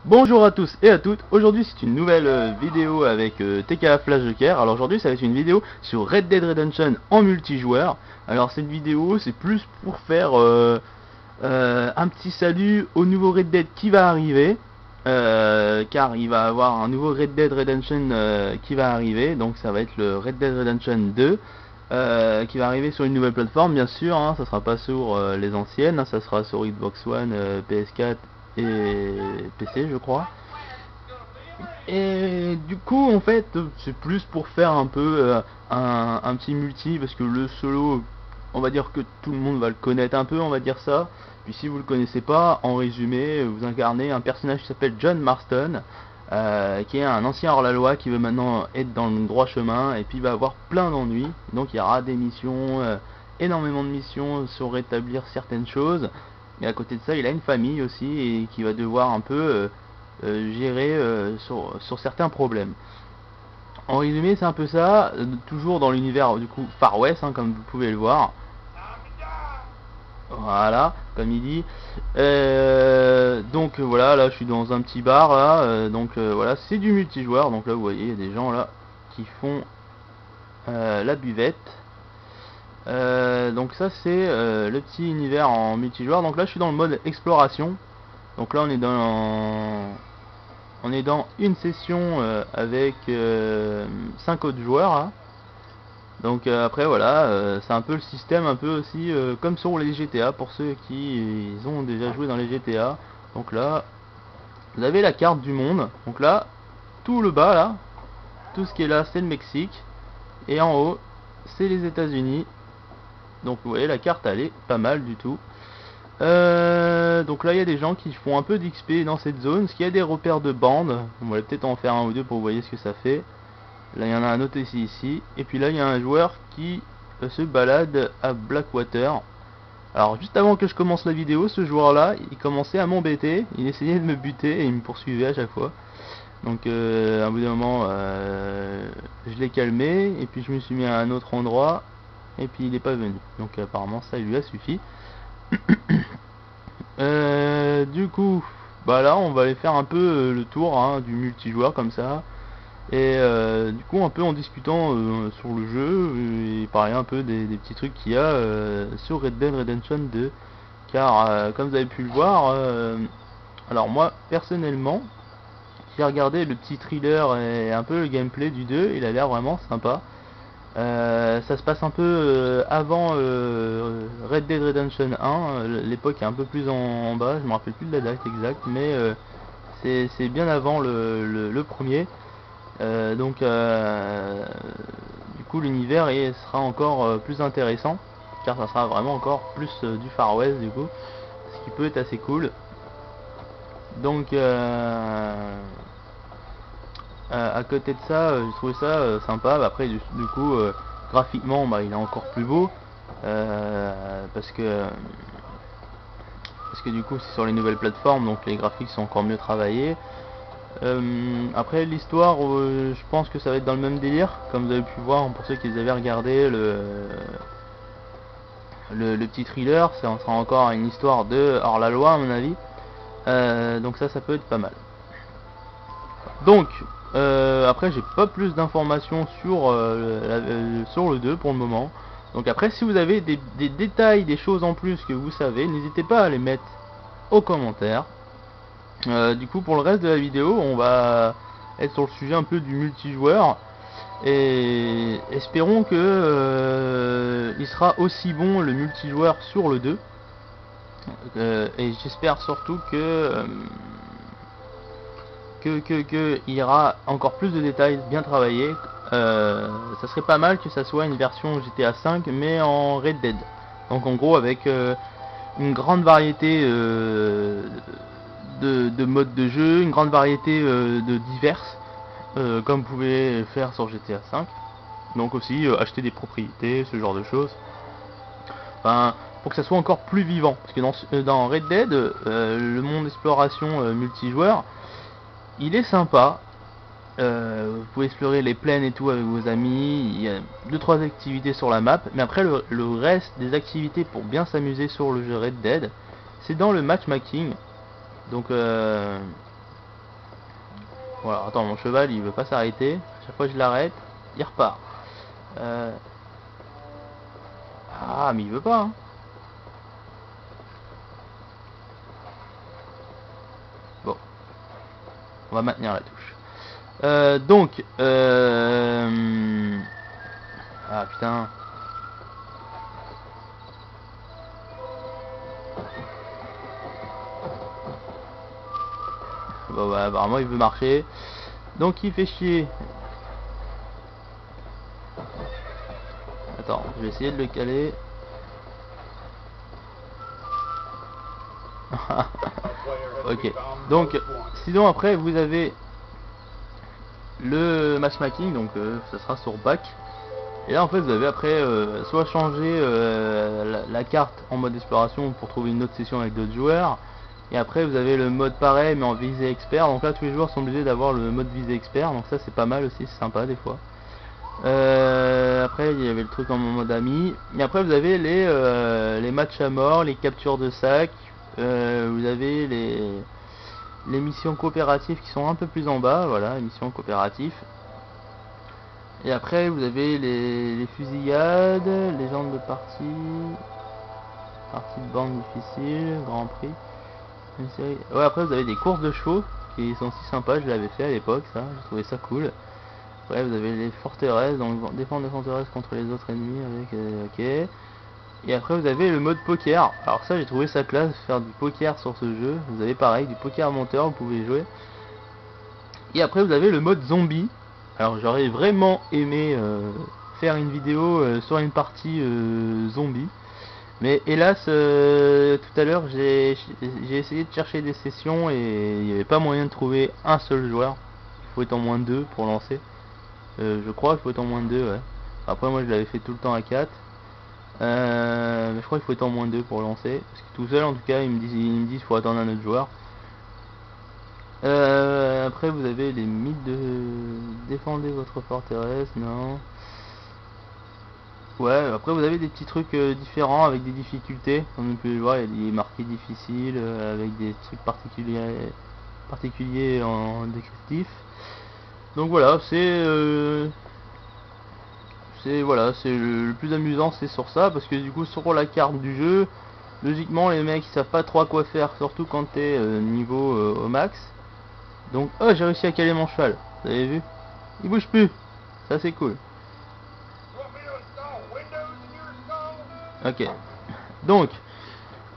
Bonjour à tous et à toutes, aujourd'hui c'est une nouvelle vidéo avec TK Flash Joker. Alors aujourd'hui ça va être une vidéo sur Red Dead Redemption en multijoueur. Alors cette vidéo c'est plus pour faire un petit salut au nouveau Red Dead qui va arriver, car il va avoir un nouveau Red Dead Redemption qui va arriver, donc ça va être le Red Dead Redemption 2 qui va arriver sur une nouvelle plateforme bien sûr, hein, ça sera pas sur les anciennes, hein, ça sera sur Xbox One, PS4 et PC je crois. Et du coup en fait c'est plus pour faire un peu un petit multi, parce que le solo on va dire que tout le monde va le connaître un peu, on va dire ça. Puis si vous le connaissez pas, en résumé, vous incarnez un personnage qui s'appelle John Marston, qui est un ancien hors-la-loi qui veut maintenant être dans le droit chemin, et puis il va avoir plein d'ennuis. Donc il y aura des missions, énormément de missions sur rétablir certaines choses. Et à côté de ça, il a une famille aussi, et qui va devoir un peu gérer sur certains problèmes. En résumé, c'est un peu ça, toujours dans l'univers du coup Far West, hein, comme vous pouvez le voir. Voilà, comme il dit. Donc voilà, là je suis dans un petit bar là, voilà, c'est du multijoueur. Donc là vous voyez, il y a des gens là qui font la buvette. Donc ça c'est le petit univers en multijoueur. Donc là je suis dans le mode exploration. Donc là on est dans une session avec 5 autres joueurs là. Donc après voilà, c'est un peu le système un peu aussi comme sur les GTA pour ceux qui ont déjà joué dans les GTA. Donc là, vous avez la carte du monde. Donc là, tout le bas là, tout ce qui est là, c'est le Mexique. Et en haut, c'est les États-Unis. Donc vous voyez, la carte elle est pas mal du tout. Donc là, il y a des gens qui font un peu d'XP dans cette zone. Parce qu'il y a des repères de bandes. On va peut-être en faire un ou deux pour vous voyez ce que ça fait. Là il y en a un autre ici. Et puis là il y a un joueur qui se balade à Blackwater. Alors juste avant que je commence la vidéo, ce joueur là il commençait à m'embêter. Il essayait de me buter et il me poursuivait à chaque fois. Donc à un bout d'un moment je l'ai calmé. Et puis je me suis mis à un autre endroit. Et puis il n'est pas venu. Donc apparemment ça lui a suffi. Du coup bah là on va aller faire un peu le tour hein, du multijoueur comme ça. Et du coup un peu en discutant sur le jeu et parler un peu des petits trucs qu'il y a sur Red Dead Redemption 2. Car comme vous avez pu le voir, alors moi personnellement j'ai regardé le petit thriller et un peu le gameplay du 2, il a l'air vraiment sympa. Ça se passe un peu avant Red Dead Redemption 1, l'époque est un peu plus en bas, je me rappelle plus de la date exacte, mais c'est bien avant le premier. Du coup l'univers sera encore plus intéressant, car ça sera vraiment encore plus du Far West du coup, ce qui peut être assez cool. Donc à côté de ça, j'ai trouvé ça sympa. Après du coup graphiquement bah, il est encore plus beau, parce que du coup c'est sur les nouvelles plateformes, donc les graphiques sont encore mieux travaillés. Après l'histoire, je pense que ça va être dans le même délire, comme vous avez pu voir pour ceux qui avaient regardé le petit thriller, ça sera encore une histoire de hors-la-loi à mon avis. Donc ça peut être pas mal. Donc après j'ai pas plus d'informations sur le 2 pour le moment. Donc après si vous avez des détails, des choses en plus que vous savez, n'hésitez pas à les mettre aux commentaires. Du coup pour le reste de la vidéo on va être sur le sujet un peu du multijoueur, et espérons que il sera aussi bon le multijoueur sur le 2, et j'espère surtout que il y aura encore plus de détails bien travaillés. Ça serait pas mal que ça soit une version GTA 5 mais en Red Dead, donc en gros avec une grande variété de modes de jeu, une grande variété de diverses, comme vous pouvez faire sur GTA 5. Donc aussi acheter des propriétés, ce genre de choses. Enfin, pour que ça soit encore plus vivant. Parce que dans Red Dead, le monde exploration multijoueur, il est sympa. Vous pouvez explorer les plaines et tout avec vos amis. Il y a 2-3 activités sur la map. Mais après, le reste des activités pour bien s'amuser sur le jeu Red Dead, c'est dans le matchmaking. Donc Voilà, attends, mon cheval il veut pas s'arrêter. À chaque fois que je l'arrête, il repart. Ah, mais il veut pas, hein. Bon, on va maintenir la touche. Ah putain. Bon, bah, apparemment il veut marcher. Donc il fait chier. Attends, je vais essayer de le caler. Ok. Donc, sinon après vous avez le matchmaking, donc ça sera sur back. Et là en fait vous avez après soit changer la carte en mode exploration pour trouver une autre session avec d'autres joueurs. Et après vous avez le mode pareil mais en visée expert. Donc là tous les joueurs sont obligés d'avoir le mode visée expert. Donc ça c'est pas mal aussi, c'est sympa des fois. Après il y avait le truc en mode ami. Et après vous avez les matchs à mort, les captures de sac. Vous avez les missions coopératives qui sont un peu plus en bas. Voilà, les missions coopératives. Et après vous avez les fusillades, les genres de partie de bande difficile, grand prix. Une série. Ouais, après vous avez des courses de chevaux qui sont aussi sympas, je l'avais fait à l'époque, ça, j'ai trouvé ça cool. Après vous avez les forteresses, donc défendre les forteresses contre les autres ennemis avec ok. Et après vous avez le mode poker. Alors ça j'ai trouvé ça classe, faire du poker sur ce jeu. Vous avez pareil du poker monteur, vous pouvez jouer. Et après vous avez le mode zombie. Alors j'aurais vraiment aimé faire une vidéo sur une partie zombie. Mais hélas, tout à l'heure j'ai essayé de chercher des sessions et il n'y avait pas moyen de trouver un seul joueur. Il faut être en moins de 2 pour lancer. Je crois qu'il faut être en moins de 2, ouais. Après moi je l'avais fait tout le temps à 4. Mais je crois qu'il faut être en moins de 2 pour lancer. Parce que tout seul en tout cas ils me disent qu'il faut attendre un autre joueur. Après vous avez les mythes de défendez votre forteresse, non. Ouais, après vous avez des petits trucs différents avec des difficultés, comme vous pouvez le voir, il y a des marqués difficiles avec des trucs particuliers en descriptif. Donc voilà, voilà, c'est le plus amusant, c'est sur ça, parce que du coup sur la carte du jeu, logiquement les mecs ils savent pas trop à quoi faire, surtout quand t'es niveau au max. Donc oh, j'ai réussi à caler mon cheval, vous avez vu, il bouge plus, ça c'est cool. Ok. Donc,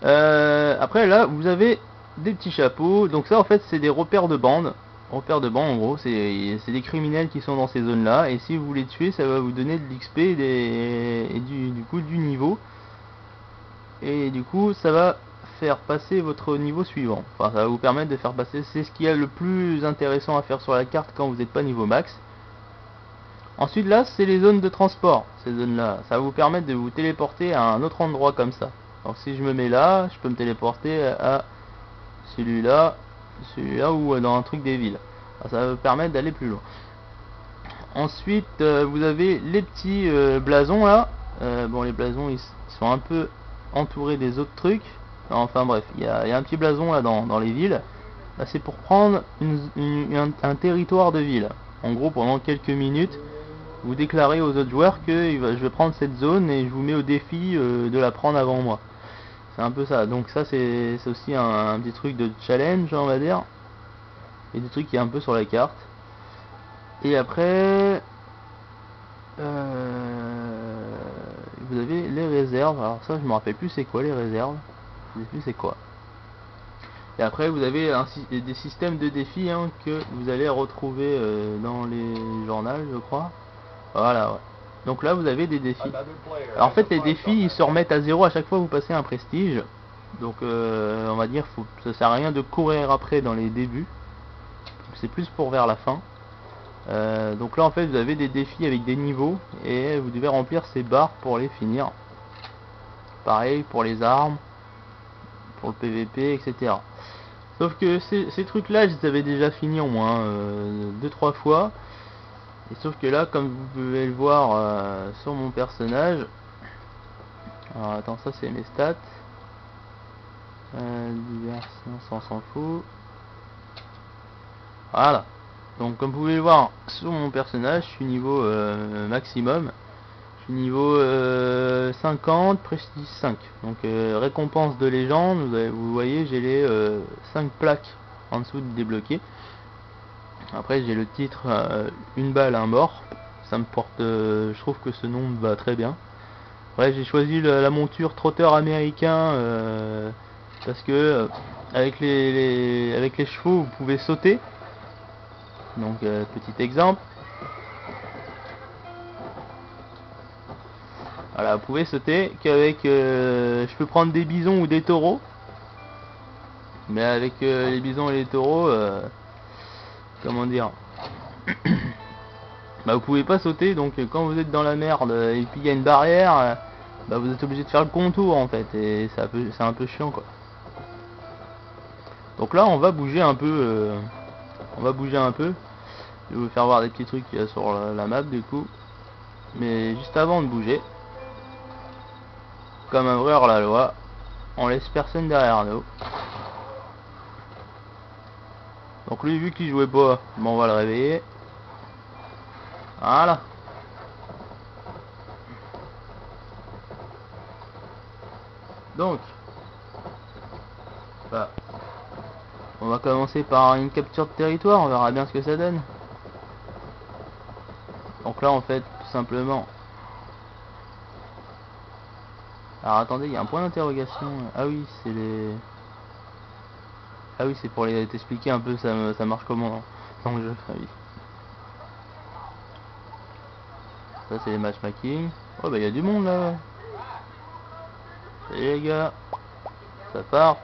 après là, vous avez des petits chapeaux. Donc ça, en fait, c'est des repères de bande. Repères de bande, en gros, c'est des criminels qui sont dans ces zones-là. Et si vous les tuez, ça va vous donner de l'XP et du coup du niveau. Et du coup, ça va faire passer votre niveau suivant. Enfin, ça va vous permettre de faire passer. C'est ce qu'il y a le plus intéressant à faire sur la carte quand vous n'êtes pas niveau max. Ensuite là c'est les zones de transport, ces zones là, ça va vous permettre de vous téléporter à un autre endroit comme ça. Donc si je me mets là, je peux me téléporter à celui-là ou dans un truc des villes. Ça va vous permettre d'aller plus loin. Ensuite vous avez les petits blasons là. Bon les blasons ils sont un peu entourés des autres trucs. Enfin bref, il y a un petit blason là dans les villes. Là c'est pour prendre un territoire de ville. En gros pendant quelques minutes. Vous déclarez aux autres joueurs que je vais prendre cette zone et je vous mets au défi de la prendre avant moi. C'est un peu ça. Donc ça c'est aussi un petit truc de challenge on va dire. Et des trucs qui est un peu sur la carte. Et après vous avez les réserves. Alors ça je me rappelle plus c'est quoi les réserves. Je sais plus c'est quoi. Et après vous avez des systèmes de défis hein, que vous allez retrouver dans les journaux je crois. Voilà, ouais. Donc là vous avez des défis. Alors en fait les défis ils se remettent à 0 à chaque fois que vous passez un prestige. Donc on va dire ça sert à rien de courir après dans les débuts. C'est plus pour vers la fin. Donc là en fait vous avez des défis avec des niveaux et vous devez remplir ces barres pour les finir. Pareil pour les armes, pour le PVP, etc. Sauf que ces trucs là je les avais déjà finis au moins 2-3 fois. Et sauf que là, comme vous pouvez le voir sur mon personnage, alors attends, ça c'est mes stats. Diversion, on s'en fout. Voilà. Donc comme vous pouvez le voir sur mon personnage, je suis niveau maximum. Je suis niveau 50, prestige 5. Donc récompense de légende, vous voyez j'ai les 5 plaques en dessous de débloquer. Après j'ai le titre une balle, un mort. Ça me porte, je trouve que ce nom me va très bien. Ouais, j'ai choisi la monture trotteur américain parce que avec les chevaux vous pouvez sauter. Donc petit exemple. Voilà, vous pouvez sauter qu'avec je peux prendre des bisons ou des taureaux. Mais avec les bisons et les taureaux, comment dire, bah vous pouvez pas sauter, donc quand vous êtes dans la merde et puis il y a une barrière, bah vous êtes obligé de faire le contour en fait, et c'est un peu chiant quoi. Donc là on va bouger un peu, je vais vous faire voir des petits trucs qu'il y a sur la map du coup. Mais juste avant de bouger, comme un vrai hors-la-loi, on laisse personne derrière nous. Donc lui vu qu'il jouait pas, bon, on va le réveiller. Voilà. Donc, bah, on va commencer par une capture de territoire, on verra bien ce que ça donne. Donc là en fait, tout simplement... Alors attendez, il y a un point d'interrogation. Ah oui, c'est les... Ah oui, c'est pour t'expliquer un peu ça marche comment dans le jeu. Ah oui. Ça c'est les matchmaking. Oh bah il y a du monde là. Salut les gars. Ça part.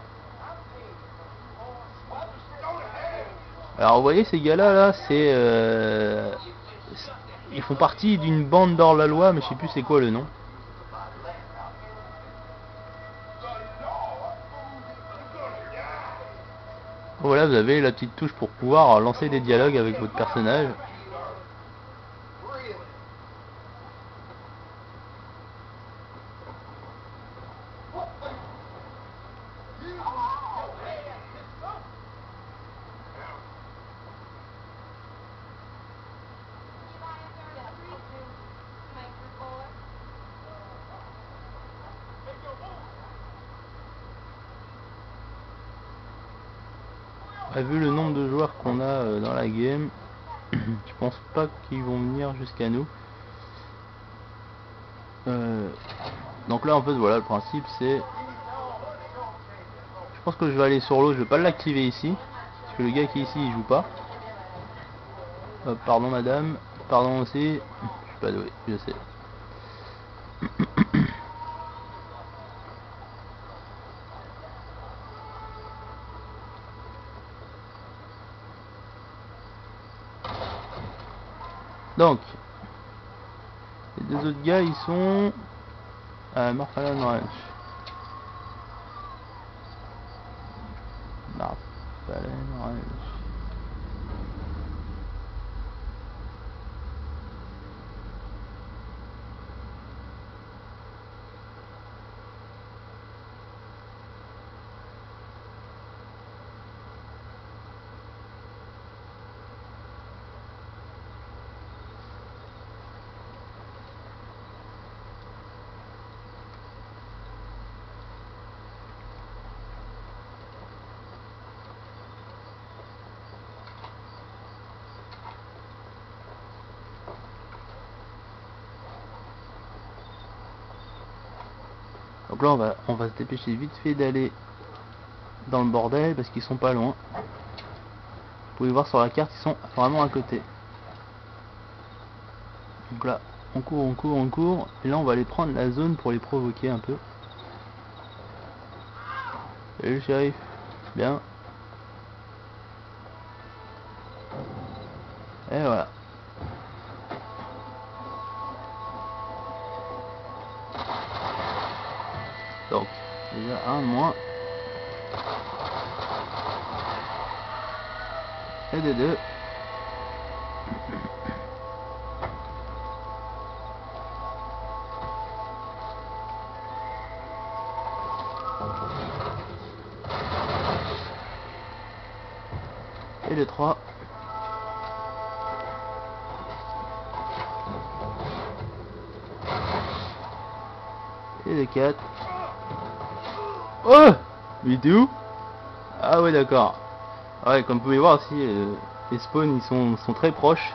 Alors vous voyez ces gars là, c'est ils font partie d'une bande d'hors-la-loi, mais je sais plus c'est quoi le nom. Voilà, vous avez la petite touche pour pouvoir lancer des dialogues avec votre personnage. Vu le nombre de joueurs qu'on a dans la game, je pense pas qu'ils vont venir jusqu'à nous. Donc là en fait voilà le principe c'est... Je pense que je vais aller sur l'eau, je vais pas l'activer ici. Parce que le gars qui est ici il joue pas. Pardon madame, pardon aussi. Je suis pas doué, je sais. Donc, les deux autres gars ils sont à Marfalon Ranch. Marfalon Ranch. Donc là on va se dépêcher vite fait d'aller dans le bordel parce qu'ils sont pas loin. Vous pouvez voir sur la carte, ils sont vraiment à côté. Donc là on court, on court, on court. Et là on va aller prendre la zone pour les provoquer un peu. Salut le shérif. Bien. Et voilà. Donc, déjà un de moins. Et des deux. Et les trois. Et les 4. Oh! Il était où? Ah ouais, d'accord. Ouais, comme vous pouvez voir aussi, les spawns ils sont très proches.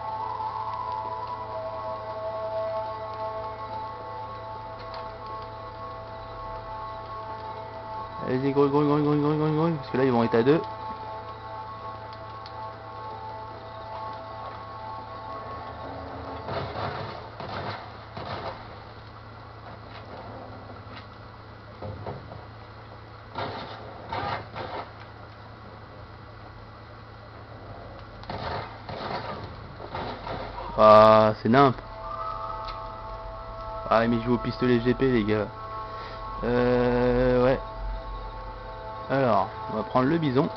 Allez-y, gros, parce que là ils vont être à 2. Ah, c'est nimp. Ah, mais je joue au pistolet GP, les gars. Ouais. Alors, on va prendre le bison.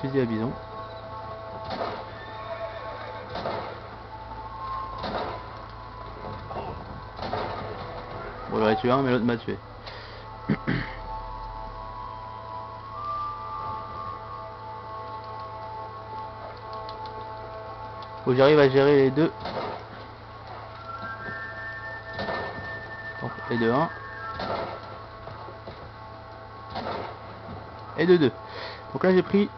Fusil à bison. Bon, j'aurais tué un, mais l'autre m'a tué. Faut que j'arrive à gérer les deux. Donc, et de 1. Et de 2. Donc là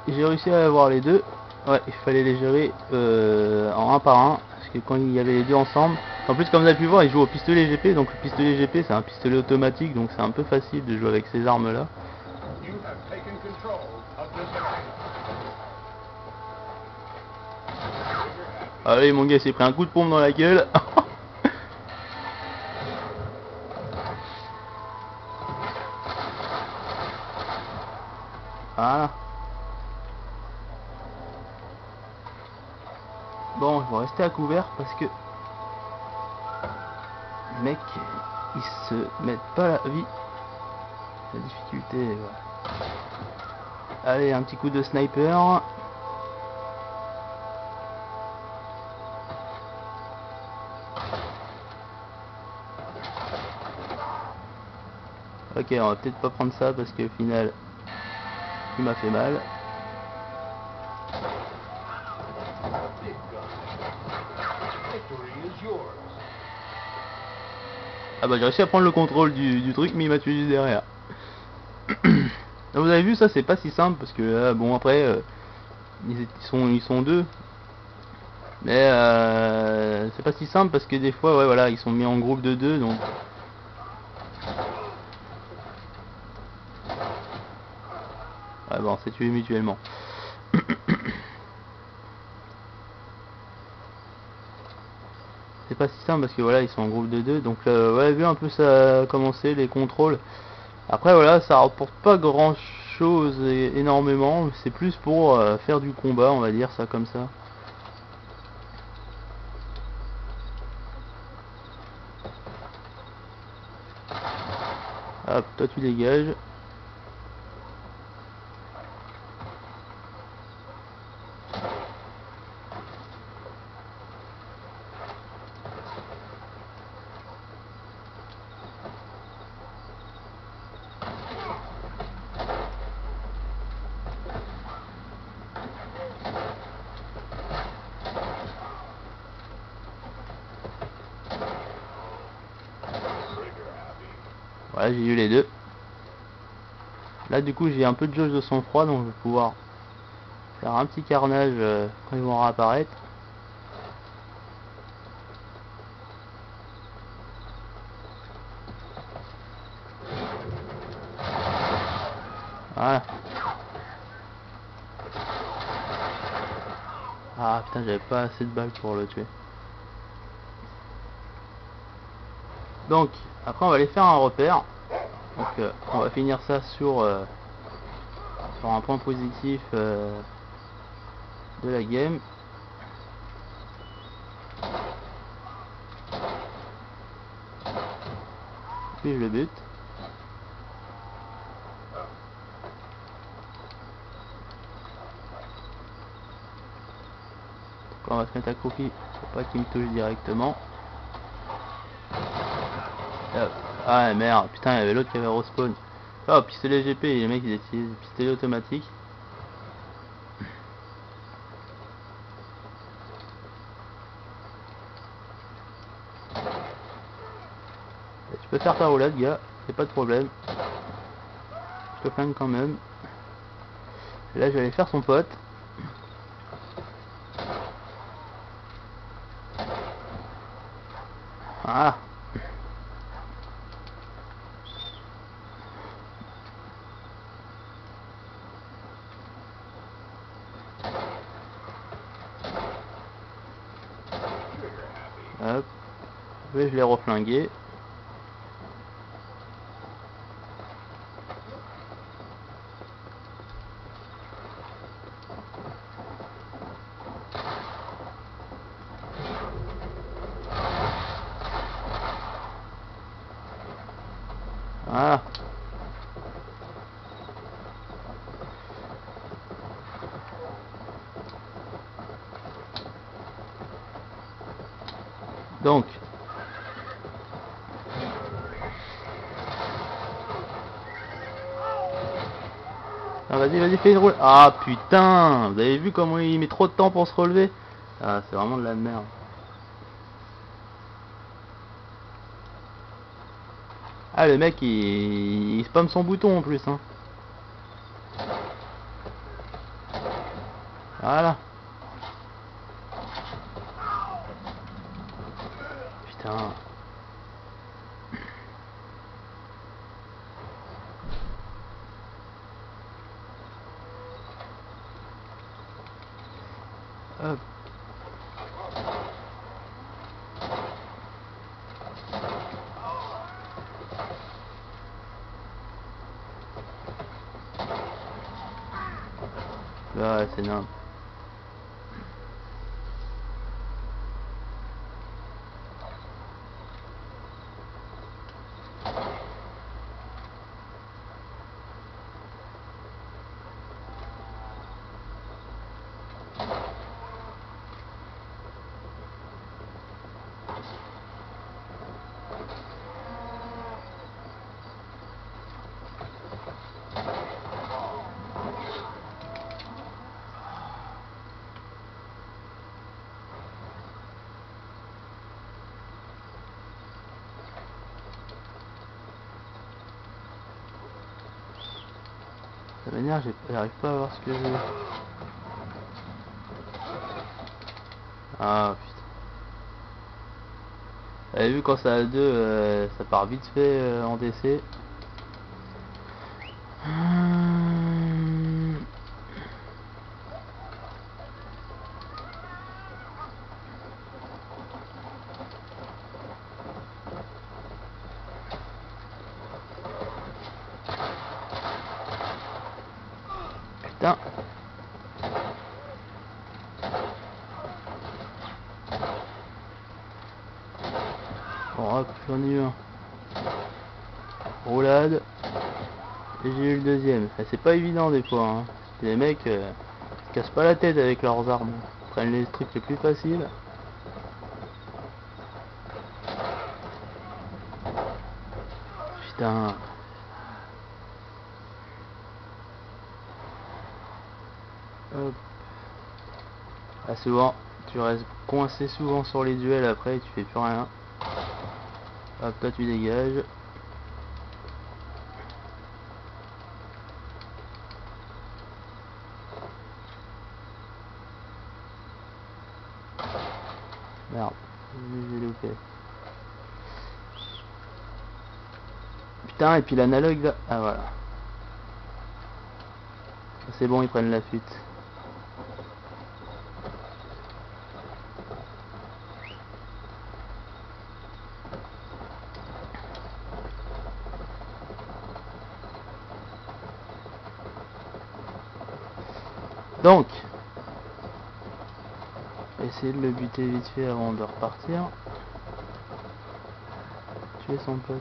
j'ai réussi à avoir les deux. Ouais, il fallait les gérer en un par un. Parce que quand il y avait les deux ensemble. En plus, comme vous avez pu voir, il joue au pistolet GP. Donc le pistolet GP c'est un pistolet automatique. Donc c'est un peu facile de jouer avec ces armes là. Allez mon gars, il s'est pris un coup de pompe dans la gueule. Voilà. Bon, je vais rester à couvert parce que les mecs, ils se mettent pas la vie. La difficulté, voilà. Allez, un petit coup de sniper. Ok, on va peut-être pas prendre ça parce qu'au final, il m'a fait mal. Ah bah j'ai réussi à prendre le contrôle du truc, mais il m'a tué juste derrière. Vous avez vu, ça c'est pas si simple parce que bon après ils sont deux, mais c'est pas si simple parce que des fois ouais voilà ils sont mis en groupe de deux donc. Ah bon, c'est tué mutuellement. C'est pas si simple parce que voilà ils sont en groupe de deux donc ouais vu un peu ça commencer les contrôles. Après voilà ça rapporte pas grand chose énormément, c'est plus pour faire du combat on va dire ça comme ça. Hop, toi tu dégages. Voilà, j'ai eu les deux. Là du coup j'ai un peu de jauge de sang-froid donc je vais pouvoir faire un petit carnage quand ils vont réapparaître. Voilà. Ah putain j'avais pas assez de balles pour le tuer. Donc après on va aller faire un repère. Donc on va finir ça sur un point positif de la game. Puis je le bute. Donc on va se mettre accroupi pour pas qu'il me touche directement. Ah merde, putain il y avait l'autre qui avait respawn. Oh pistolet GP, les mecs ils utilisent pistolet automatique. Tu peux faire ta roulade gars. c'est pas de problème. Je te flingue quand même. Et là je vais aller faire son pote. Ah. Hop. Et je l'ai reflingué. Voilà. Donc, ah, vas-y, fais rouler. Ah putain, vous avez vu comment il met trop de temps pour se relever? Ah, c'est vraiment de la merde. Ah, le mec il spamme son bouton en plus, hein. Voilà. Putain. Hop. Ouais, c'est énorme. De toute manière, j'arrive pas à voir ce que je veux. Ah putain. Vous avez vu quand ça a 2, ça part vite fait en DC. Putain. Bon hop, j'en ai eu un. Roulade. Et j'ai eu le deuxième. C'est pas évident des fois, hein. Les mecs se cassent pas la tête avec leurs armes. Ils prennent les trucs les plus faciles. Putain. Hop. Ah, souvent, tu restes coincé souvent sur les duels après et tu fais plus rien. Hop, toi tu dégages. Merde, j'ai loupé. Putain, et puis l'analogue là. Ah voilà. C'est bon, ils prennent la fuite. Donc, essayer de le buter vite fait avant de repartir. Tuer son pote.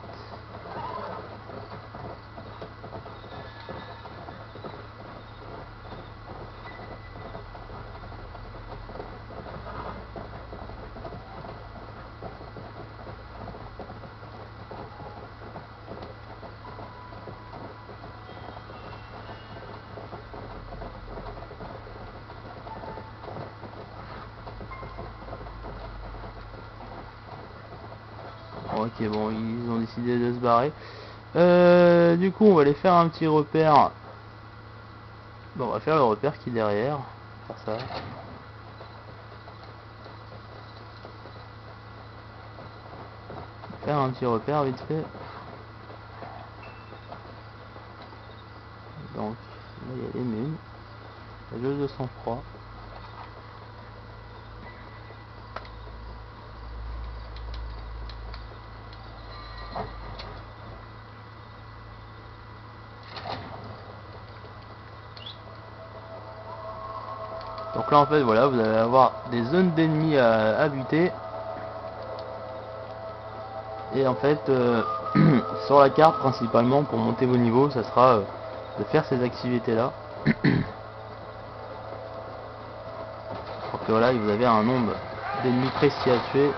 Ok, bon, ils ont décidé de se barrer. Du coup, on va aller faire un petit repère. Bon, on va faire le repère qui est derrière. Faire ça. Faire un petit repère vite fait. Donc, là, il y a les mines. La jauge de sang-froid. Donc là en fait voilà, vous allez avoir des zones d'ennemis à buter. Et en fait sur la carte principalement pour monter vos niveaux, ça sera de faire ces activités là. Donc voilà, vous avez un nombre d'ennemis précis à tuer.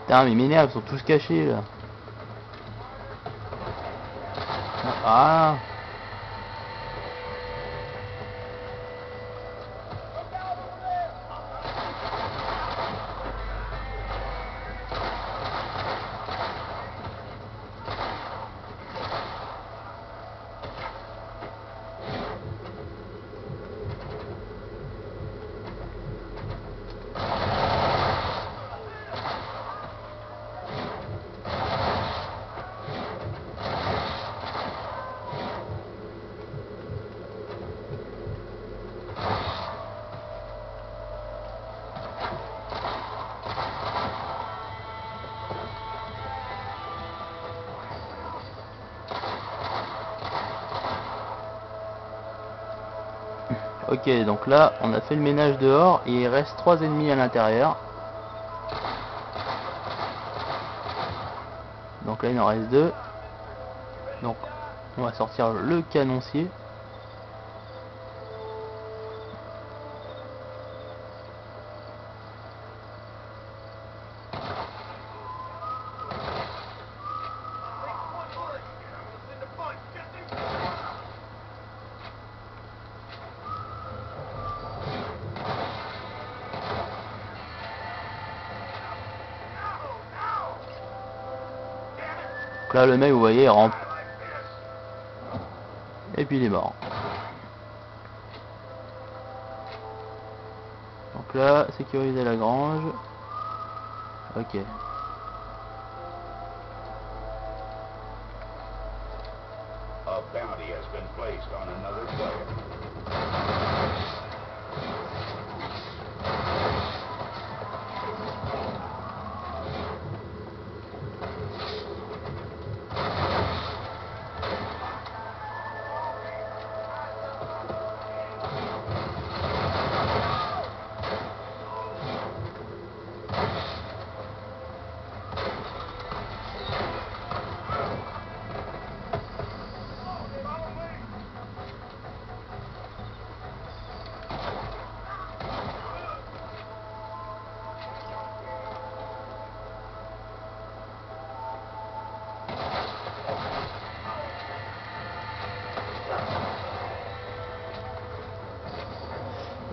Putain mais m'énerve, ils sont tous cachés là. Ah. Ok, donc là on a fait le ménage dehors et il reste 3 ennemis à l'intérieur. Donc là il en reste 2. Donc on va sortir le canoncier. Donc là le mec vous voyez il rampe. Et puis il est mort. Donc là, sécuriser la grange. Ok. A bounty has been placed on another player.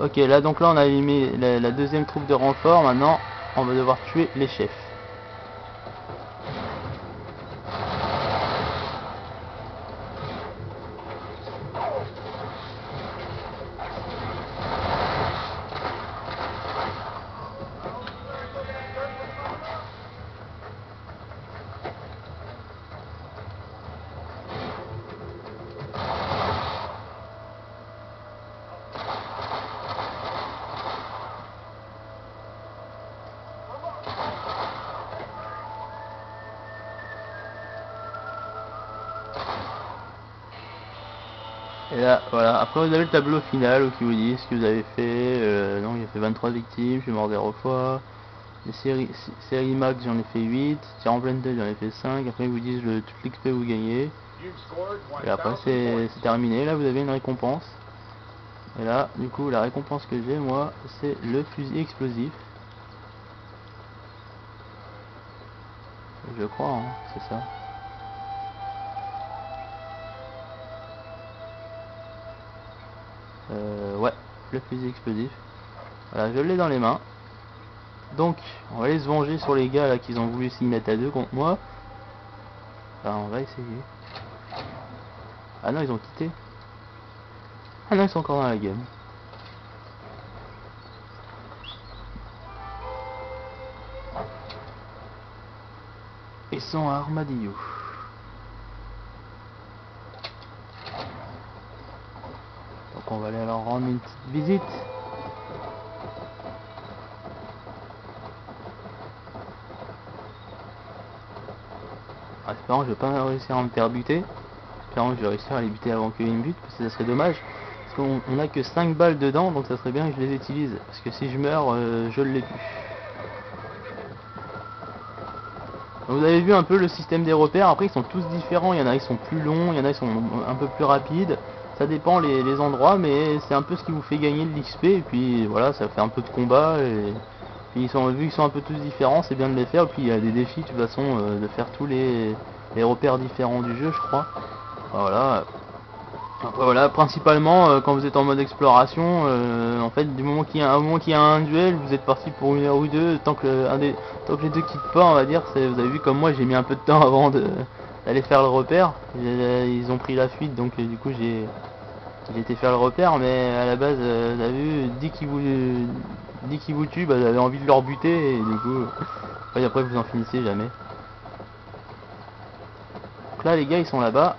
Ok, là donc là on a mis la deuxième troupe de renfort. Maintenant on va devoir tuer les chefs. Et là, voilà, après vous avez le tableau final qui vous dit ce que vous avez fait. Non, j'ai fait 23 victimes, je suis mort 0 fois. Les séries max, j'en ai fait 8. Tir en pleine tête, j'en ai fait 5. Après, ils vous disent toute l'XP que vous gagnez. Et après, c'est terminé. Là, vous avez une récompense. Et là, du coup, la récompense que j'ai, moi, c'est le fusil explosif. Je crois, hein, c'est ça. Ouais, le fusil explosif. Voilà, je l'ai dans les mains. Donc, on va aller se venger sur les gars là qui ont voulu s'y mettre à deux contre moi. Enfin, on va essayer. Ah non, ils ont quitté. Ah non, ils sont encore dans la game. Ils sont à Armadillo. Donc on va aller leur rendre une petite visite. En espérant que je vais pas réussir à me faire buter. Espérant que je vais réussir à les buter avant qu'ils me butent, parce que ça serait dommage. Parce qu'on a que 5 balles dedans, donc ça serait bien que je les utilise. Parce que si je meurs, je l'ai plus. Donc vous avez vu un peu le système des repères. Après ils sont tous différents, il y en a qui sont plus longs, il y en a qui sont un peu plus rapides. Ça dépend les endroits, mais c'est un peu ce qui vous fait gagner de l'XP. Et puis voilà, ça fait un peu de combat. Et puis vu qu'ils sont un peu tous différents, c'est bien de les faire. Et puis il y a des défis de toute façon de faire tous les repères différents du jeu, je crois. Voilà. Après, voilà, principalement quand vous êtes en mode exploration, en fait, du moment qu'il y a un duel, vous êtes parti pour 1 heure ou deux, tant que les deux quittent pas, on va dire. Vous avez vu comme moi, j'ai mis un peu de temps avant d'aller faire le repère. Ils ont pris la fuite, donc du coup j'ai été faire le repère, mais à la base, vous avez vu, dès qu'ils vous tuent, bah, vous avez envie de leur buter, et du coup, après vous en finissez jamais. Donc là, les gars, ils sont là-bas.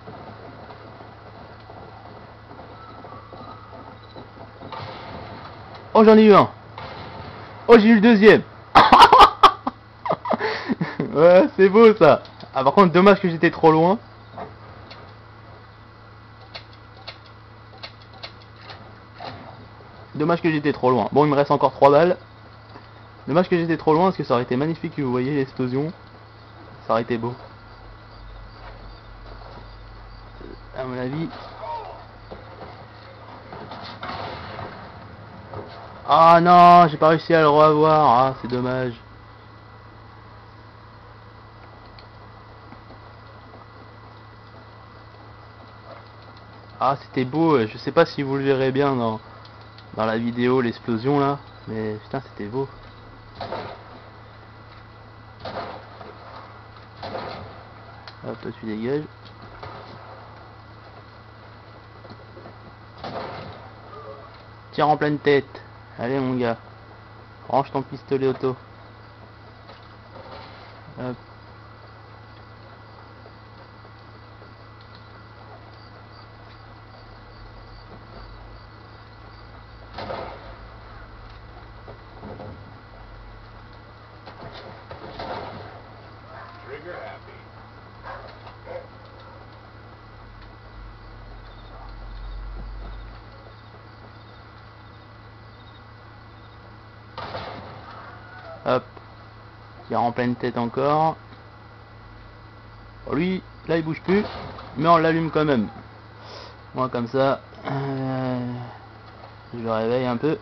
Oh, j'en ai eu un. Oh, j'ai eu le deuxième. Ouais, c'est beau ça. Ah, par contre, dommage que j'étais trop loin. Dommage que j'étais trop loin. Bon, il me reste encore 3 balles. Dommage que j'étais trop loin parce que ça aurait été magnifique que vous voyez l'explosion. Ça aurait été beau. À mon avis. Ah non, j'ai pas réussi à le revoir. Ah, c'est dommage. Ah, c'était beau. Je sais pas si vous le verrez bien dans la vidéo, l'explosion là. Mais putain, c'était beau. Hop, toi tu dégages. Tire en pleine tête. Allez mon gars. Range ton pistolet auto. Hop. Trigger happy. Hop. Tire en pleine tête encore. Oh, lui, là il bouge plus. Mais on l'allume quand même. Moi comme ça. Je le réveille un peu.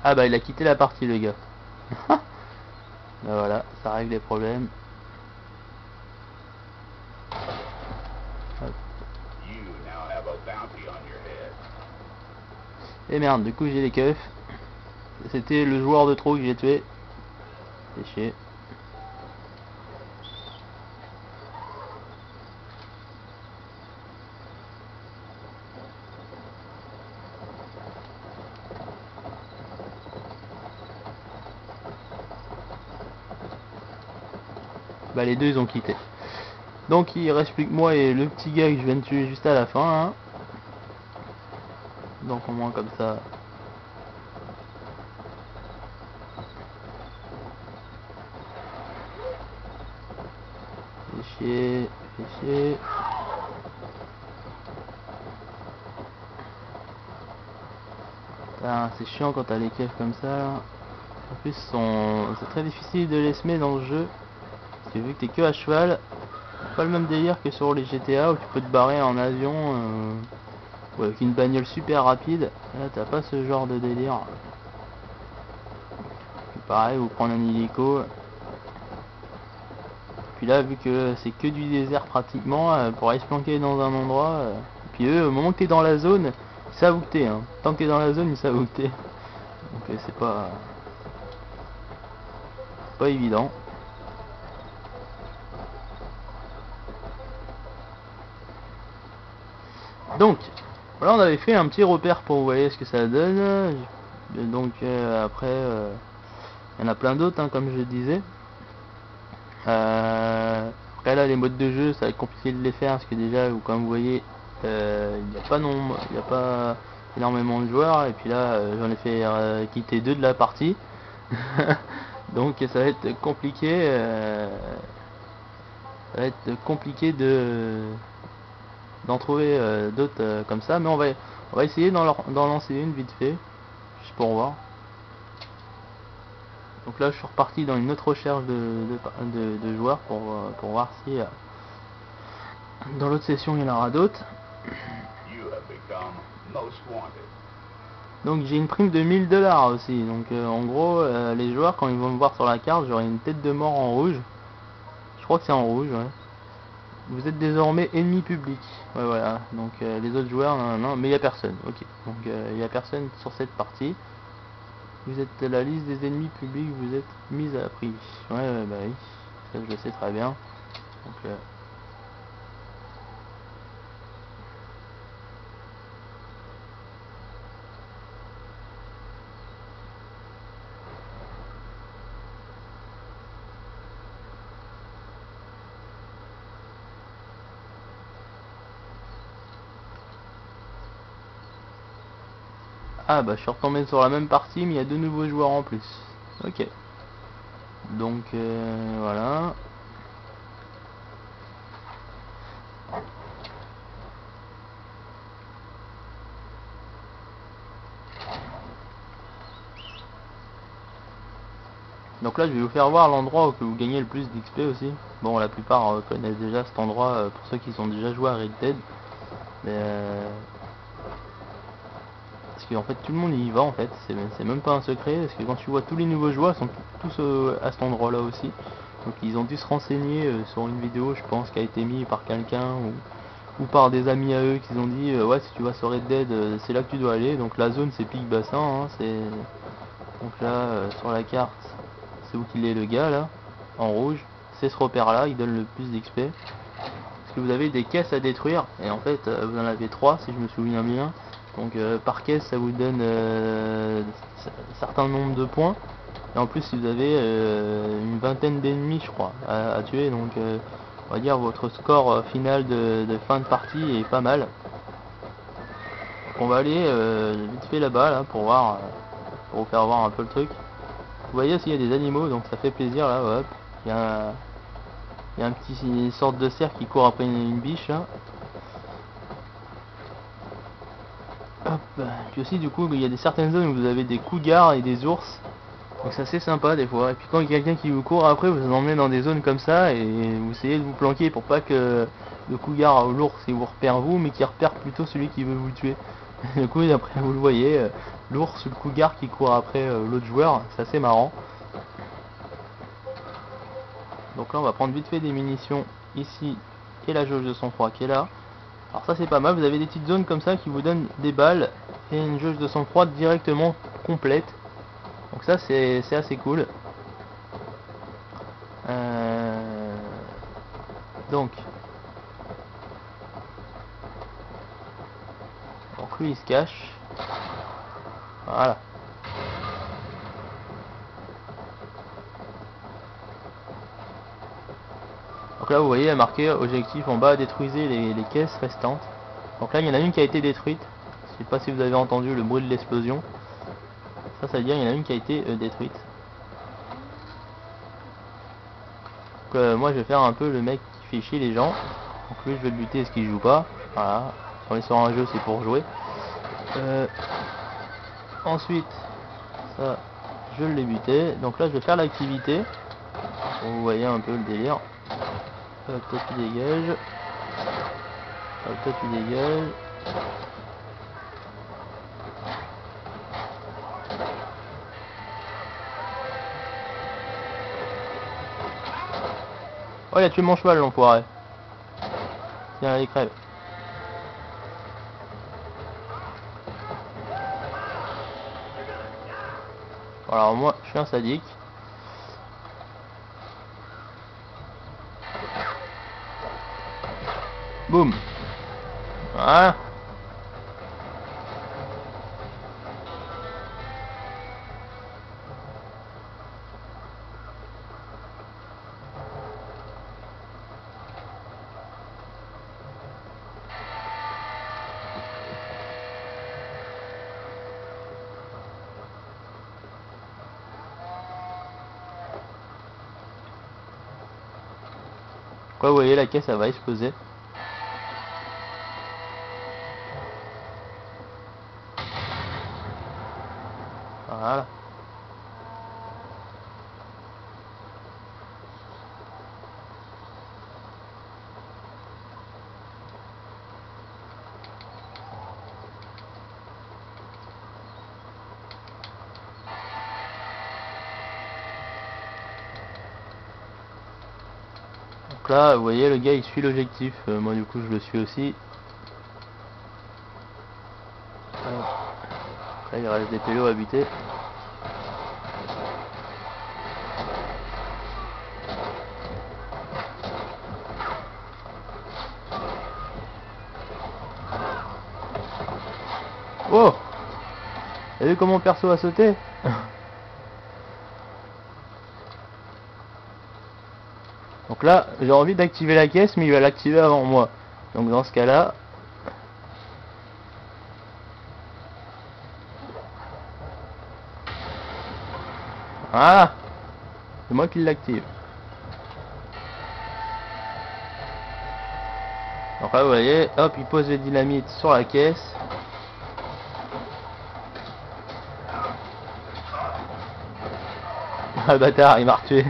Ah bah il a quitté la partie le gars. Bah voilà, ça règle les problèmes. Hop. You now have a bounty on your head. Et merde, du coup j'ai les keufs. C'était le joueur de trop que j'ai tué. C'est chier. Bah les deux ils ont quitté. Donc il reste plus que moi et le petit gars que je viens de tuer juste à la fin hein. Donc au moins comme ça. Fais chier, fais chier. Putain, c'est chiant quand t'as les keufs comme ça là. En plus c'est très difficile de les semer dans le jeu. Parce que vu que t'es que à cheval, pas le même délire que sur les GTA où tu peux te barrer en avion ou avec une bagnole super rapide. Là t'as pas ce genre de délire. Puis pareil, vous prendre un hélico. Puis là, vu que c'est que du désert pratiquement, pour aller se planquer dans un endroit. Puis eux, au moment que t'es dans la zone, ils savent où que t'es. Hein. Tant que t'es dans la zone, ils savent où que t'es. Donc c'est pas évident. Donc, voilà, on avait fait un petit repère pour voir ce que ça donne. Donc après, il y en a plein d'autres, hein, comme je le disais. Après là, les modes de jeu, ça va être compliqué de les faire parce que déjà, comme vous voyez, il n'y a pas énormément de joueurs. Et puis là, j'en ai fait quitter 2 de la partie. Donc ça va être compliqué. Ça va être compliqué d'en trouver d'autres comme ça, mais on va essayer d'en lancer une vite fait, juste pour voir. Donc là je suis reparti dans une autre recherche de joueurs pour voir si dans l'autre session il y en aura d'autres. Donc j'ai une prime de 1000 $ aussi, donc en gros les joueurs quand ils vont me voir sur la carte, j'aurai une tête de mort en rouge. Je crois que c'est en rouge, ouais. Vous êtes désormais ennemi public. Ouais, voilà. Donc les autres joueurs, non, mais il n'y a personne. Ok. Donc il n'y a personne sur cette partie. Vous êtes la liste des ennemis publics. Vous êtes mise à prix. Ouais, bah oui. Ça je le sais très bien. Donc ah bah je suis retombé sur la même partie mais il y a 2 nouveaux joueurs en plus. Ok. Donc voilà. Donc là je vais vous faire voir l'endroit où vous gagnez le plus d'XP aussi. Bon la plupart connaissent déjà cet endroit pour ceux qui sont déjà joués à Red Dead. Mais parce qu'en fait tout le monde y va en fait, c'est même pas un secret, parce que quand tu vois tous les nouveaux joueurs, ils sont tous à cet endroit là aussi. Donc ils ont dû se renseigner sur une vidéo je pense qui a été mise par quelqu'un ou par des amis à eux qui ont dit ouais si tu vas sur Red Dead c'est là que tu dois aller. Donc la zone c'est Pic Bassin, hein, donc là sur la carte c'est où qu'il est le gars là, en rouge, c'est ce repère là, il donne le plus d'XP. Parce que vous avez des caisses à détruire, et en fait vous en avez 3 si je me souviens bien. Donc par caisse ça vous donne un certain nombre de points. Et en plus si vous avez une vingtaine d'ennemis je crois à tuer, donc on va dire votre score final de fin de partie est pas mal. Donc on va aller vite fait là-bas là, pour voir, pour vous faire voir un peu le truc. Vous voyez aussi il y a des animaux donc ça fait plaisir là, hop. Il y a un petit une sorte de cerf qui court après une biche là. Hop. Puis aussi du coup il y a certaines zones où vous avez des cougars et des ours. Donc c'est assez sympa des fois. Et puis quand il y a quelqu'un qui vous court après, vous vous emmenez dans des zones comme ça et vous essayez de vous planquer pour pas que le cougar ou l'ours il vous repère vous, mais qui repère plutôt celui qui veut vous tuer. Du coup après vous le voyez, l'ours ou le cougar qui court après l'autre joueur, c'est assez marrant. Donc là on va prendre vite fait des munitions ici et la jauge de sang-froid qui est là. Alors ça c'est pas mal, vous avez des petites zones comme ça qui vous donnent des balles et une jauge de sang-froid directement complète. Donc ça c'est assez cool. Donc lui il se cache. Voilà. Donc là vous voyez marqué objectif en bas, détruisez les caisses restantes. Donc là il y en a une qui a été détruite. Je sais pas si vous avez entendu le bruit de l'explosion. Ça veut dire qu'il y en a une qui a été détruite. Donc moi je vais faire un peu le mec qui fait chier les gens. Donc lui je vais le buter parce qu'il joue pas. Voilà. Si on est sur un jeu c'est pour jouer. Ensuite ça je l'ai buté. Donc là je vais faire l'activité. Vous voyez un peu le délire. Hop, toi tu dégages. Hop, toi tu dégages. Oh, il a tué mon cheval, l'enfoiré. Tiens, allez, crève. Alors moi, je suis un sadique. Boum. Voilà. Quoi, vous voyez, la caisse, elle va exploser. Voilà. Donc là, vous voyez, le gars il suit l'objectif. Moi du coup je le suis aussi. Là il reste des pélos à buter. Oh! Vous avez vu comment mon perso a sauté? Donc là, j'ai envie d'activer la caisse, mais il va l'activer avant moi. Donc dans ce cas-là... Voilà! C'est moi qui l'active. Donc là, vous voyez, hop, il pose les dynamites sur la caisse. Ah le bâtard, il m'a retué.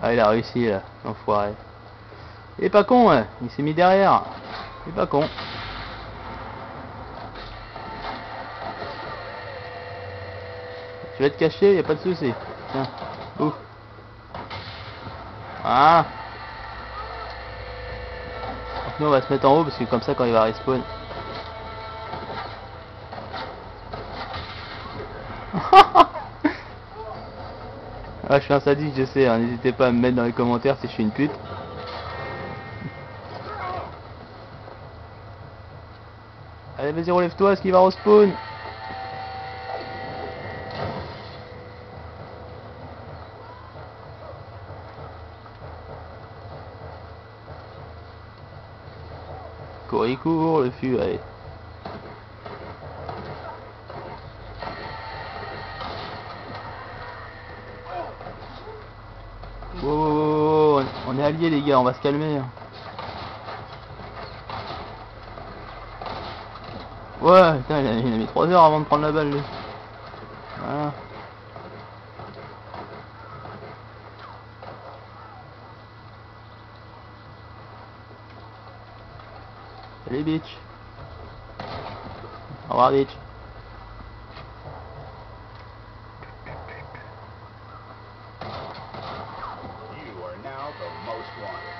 Ah il a réussi là, l'enfoiré. Il est pas con, hein. Il s'est mis derrière. Il est pas con. Tu vas te cacher, y a pas de souci. Tiens, ouf. Ah. Donc nous on va se mettre en haut parce que comme ça quand il va respawn. Ah, je suis un sadique, je sais, hein. N'hésitez pas à me mettre dans les commentaires si je suis une pute. Allez, vas-y, relève-toi, est-ce qu'il va respawn? Cours, il court, le fût, allez. Wow, wow, wow, wow, on est alliés les gars, on va se calmer. Ouais, putain, il a mis 3 heures avant de prendre la balle lui. Voilà. Salut bitch. Au revoir bitch. You are now the most wanted.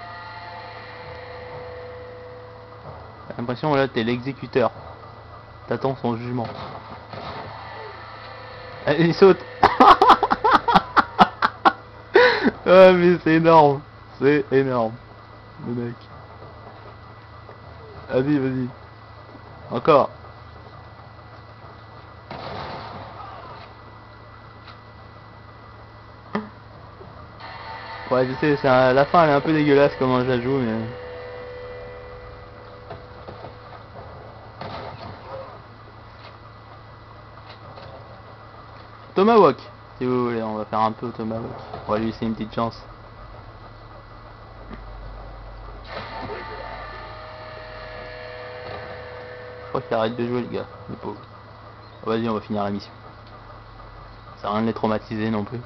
J'ai l'impression là t'es l'exécuteur. T'attends son jugement. Allez, il saute. Ah mais c'est énorme. C'est énorme. Le mec. Vas-y, vas-y. Encore. Ouais, je sais, la fin elle est un peu dégueulasse comment je la joue, mais... Tomahawk, si vous voulez, on va faire un peu au Tomahawk. On va lui laisser une petite chance. Je crois qu'il arrête de jouer, le gars, le pauvre. Vas-y, on va finir la mission. Ça sert à rien de les traumatiser non plus.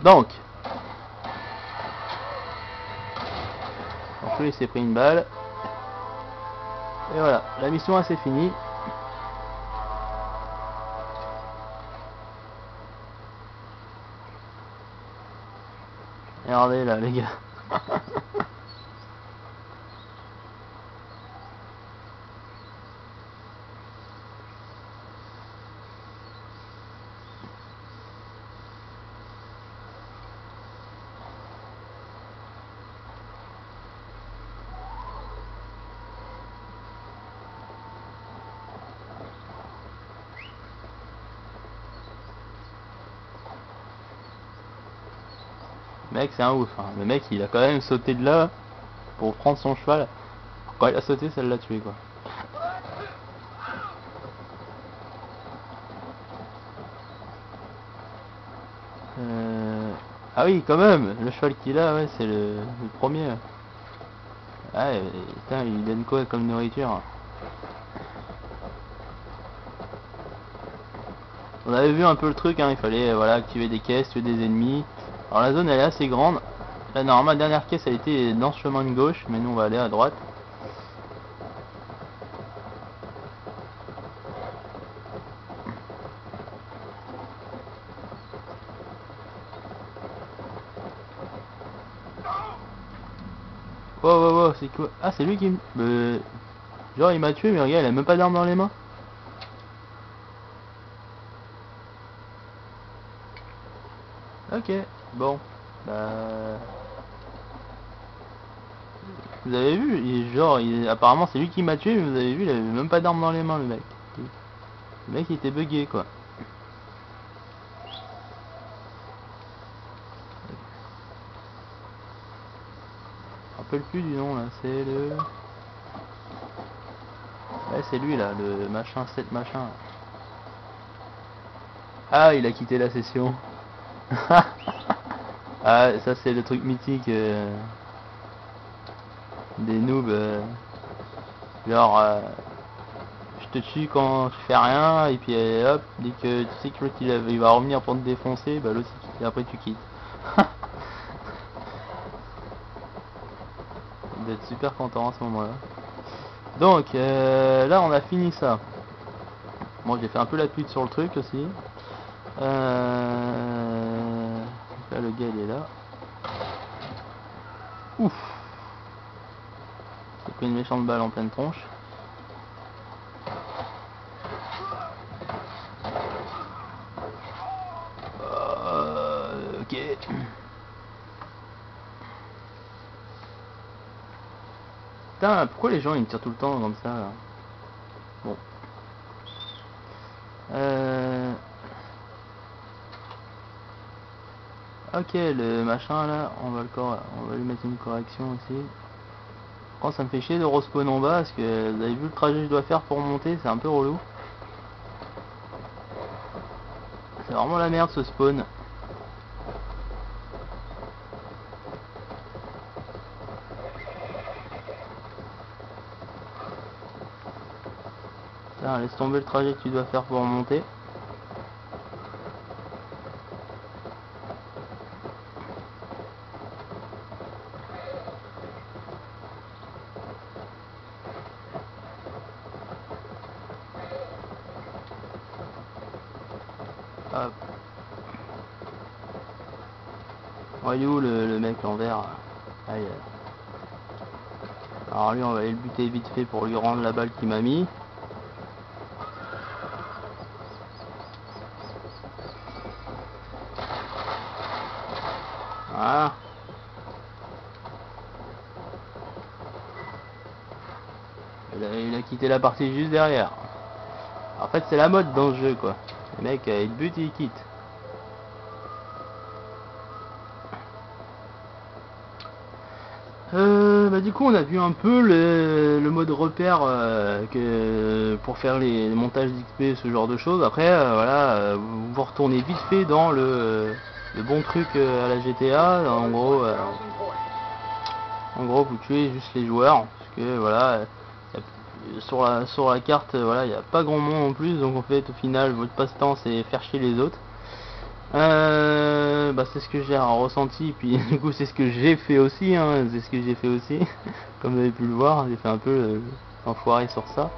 Donc, lui il s'est pris une balle. Et voilà, la mission c'est fini. Regardez là les gars. Mec, c'est un ouf, hein. Le mec il a quand même sauté de là pour prendre son cheval. Quand il a sauté, ça l'a tué quoi. Ah oui, quand même, le cheval qu'il a, ouais, c'est le premier. Ah, putain, il donne quoi comme nourriture? On avait vu un peu le truc, hein, il fallait voilà, activer des caisses, tuer des ennemis. Alors la zone elle est assez grande. Là normalement la dernière caisse elle était dans ce chemin de gauche, mais nous on va aller à droite. Wow, wow, wow, c'est quoi? Ah, c'est lui qui me... genre il m'a tué, mais regarde, il a même pas d'arme dans les mains. Ok, bon. Bah... Vous avez vu, apparemment c'est lui qui m'a tué, mais vous avez vu, il avait même pas d'arme dans les mains le mec. Le mec il était bugué quoi. Je me rappelle plus du nom là, c'est le... Ouais c'est lui là, le machin, 7 machin. Ah il a quitté la session. Ah ça c'est le truc mythique des noobs. Genre je te tue quand tu fais rien et puis hop, dès que tu sais que l'autre il va revenir pour te défoncer, bah l'autre et après tu quittes. Il doit être super content à ce moment là. Donc là on a fini ça. Bon j'ai fait un peu la pute sur le truc aussi. Là le gars il est là. Ouf. J'ai pris une méchante balle en pleine tronche. Ok. Putain, pourquoi les gens ils me tirent tout le temps comme ça là? Bon. Ok, le machin là, on va lui mettre une correction aussi. Quand ça me fait chier de respawn en bas, parce que vous avez vu le trajet que je dois faire pour monter, c'est un peu relou. C'est vraiment la merde ce spawn. Putain, laisse tomber le trajet que tu dois faire pour monter. Hop. Oh, il est où le mec en vert? Aïe. Alors lui on va aller le buter vite fait pour lui rendre la balle qu'il m'a mis. Voilà. Il a quitté la partie juste derrière. En fait c'est la mode dans ce jeu quoi. Le mec il bute et il quitte. Bah, du coup on a vu un peu le mode repère pour faire les montages d'XP, ce genre de choses. Après voilà, vous retournez vite fait dans le bon truc à la GTA. En gros vous tuez juste les joueurs, parce que voilà, sur la carte, voilà, il n'y a pas grand monde en plus, donc en fait au final votre passe-temps c'est faire chier les autres. Bah c'est ce que j'ai ressenti, puis du coup c'est ce que j'ai fait aussi, hein, c'est ce que j'ai fait aussi. Comme vous avez pu le voir, j'ai fait un peu l'enfoiré sur ça.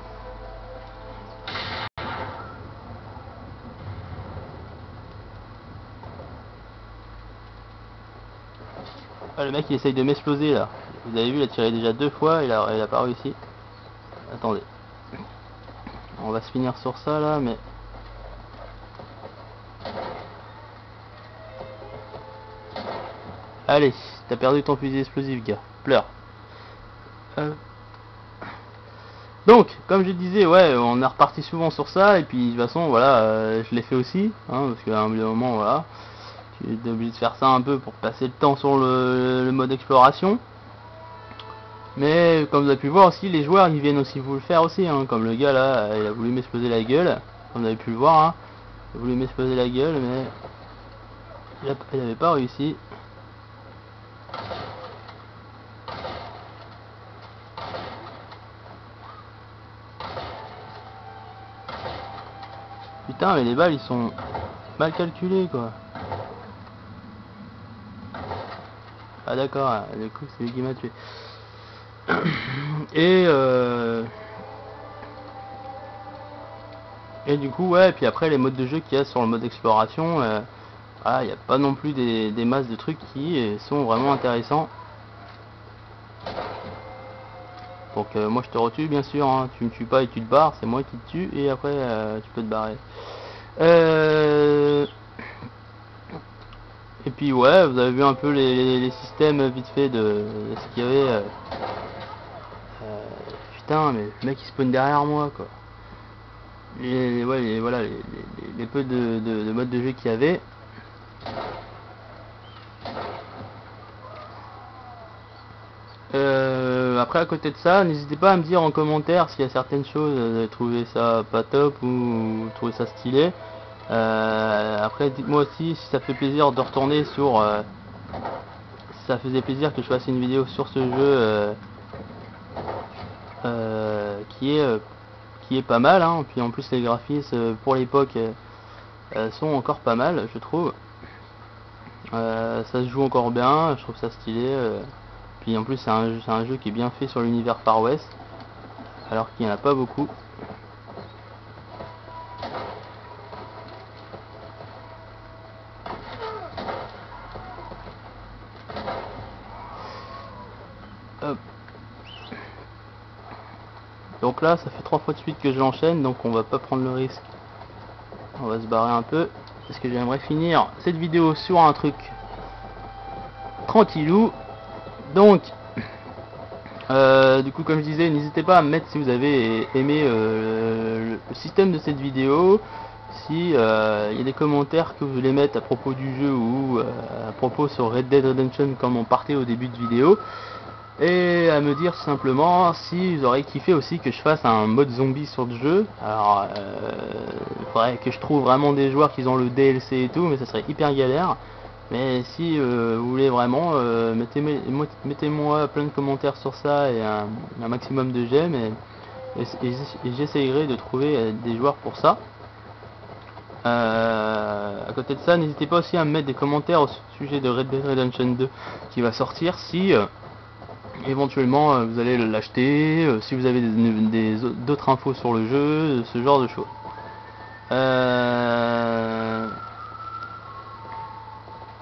Ah, le mec il essaye de m'exploser là. Vous avez vu, il a tiré déjà 2 fois, il a pas réussi. Attendez. On va se finir sur ça là, mais... Allez, t'as perdu ton fusil explosif, gars. Pleure. Donc, comme je disais, ouais, on a reparti souvent sur ça, et puis de toute façon, voilà, je l'ai fait aussi, hein, parce qu'à un moment, voilà, tu es obligé de faire ça un peu pour passer le temps sur le mode exploration. Mais comme vous avez pu voir aussi, les joueurs ils viennent aussi vous le faire aussi, hein, comme le gars là, il a voulu m'exploser la gueule, comme vous avez pu le voir, hein, il a voulu m'exploser la gueule, mais il n'avait pas réussi. Putain, mais les balles ils sont mal calculées quoi. Ah d'accord, du coup c'est lui qui m'a tué. Et du coup ouais, et puis après les modes de jeu qu'il y a sur le mode exploration, voilà, il n'y a pas non plus des masses de trucs qui sont vraiment intéressants. Donc moi je te retue bien sûr, hein. Tu me tues pas et tu te barres, c'est moi qui te tue et après tu peux te barrer. Et puis ouais, vous avez vu un peu les systèmes vite fait de ce qu'il y avait. Putain, mais le mec il spawn derrière moi quoi. Ouais, voilà, les peu de modes de jeu qu'il y avait. Après à côté de ça, n'hésitez pas à me dire en commentaire s'il y a certaines choses, vous avez trouvé ça pas top ou trouvé ça stylé. Après dites-moi aussi si ça fait plaisir de retourner sur... si ça faisait plaisir que je fasse une vidéo sur ce jeu qui est pas mal, hein. Puis en plus les graphismes pour l'époque sont encore pas mal je trouve. Ça se joue encore bien, je trouve ça stylé. Puis en plus c'est un jeu qui est bien fait sur l'univers Far West, alors qu'il n'y en a pas beaucoup. Hop. Donc là ça fait 3 fois de suite que je l'enchaîne, donc on va pas prendre le risque. On va se barrer un peu, parce que j'aimerais finir cette vidéo sur un truc tranquillou. Donc du coup comme je disais, n'hésitez pas à me mettre si vous avez aimé le système de cette vidéo, si il y a des commentaires que vous voulez mettre à propos du jeu ou à propos sur Red Dead Redemption comme on partait au début de vidéo, et à me dire simplement si vous aurez kiffé aussi que je fasse un mode zombie sur le jeu. Alors il faudrait que je trouve vraiment des joueurs qui ont le DLC et tout, mais ça serait hyper galère. Mais si vous voulez vraiment, mettez-moi plein de commentaires sur ça et un maximum de j'aime, et j'essayerai de trouver des joueurs pour ça. À côté de ça, n'hésitez pas aussi à me mettre des commentaires au sujet de Red Dead Redemption 2 qui va sortir, si éventuellement vous allez l'acheter, si vous avez d'autres infos sur le jeu, ce genre de choses.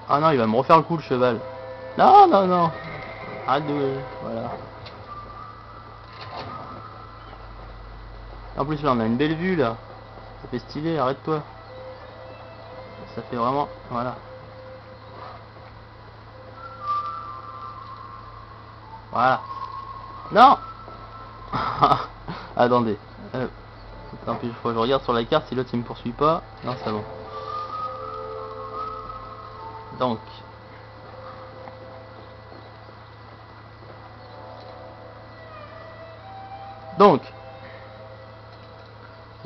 Ah non, il va me refaire le coup le cheval. Non, non, non. Arrête de... Voilà. En plus là on a une belle vue là. Ça fait stylé, arrête-toi. Ça fait vraiment... Voilà. Voilà. Non. Attendez. Tant pis, je regarde sur la carte si l'autre il me poursuit pas. Non, c'est bon. Donc. Donc,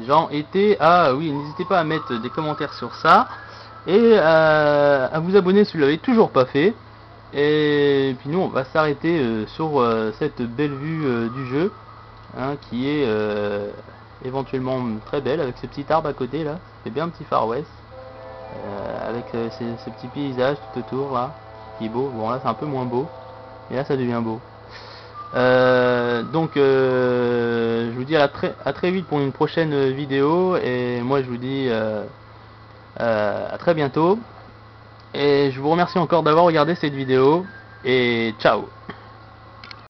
j'en étais à... Oui, n'hésitez pas à mettre des commentaires sur ça. Et à vous abonner si vous ne l'avez toujours pas fait. Et puis nous, on va s'arrêter sur cette belle vue du jeu. Hein, qui est éventuellement très belle, avec ce petit arbre à côté là. C'est bien un petit Far West. Avec ces petits paysages tout autour là. Qui est beau. Bon là c'est un peu moins beau. Et là ça devient beau. Donc je vous dis à très vite pour une prochaine vidéo, et moi je vous dis à très bientôt, et je vous remercie encore d'avoir regardé cette vidéo, et ciao.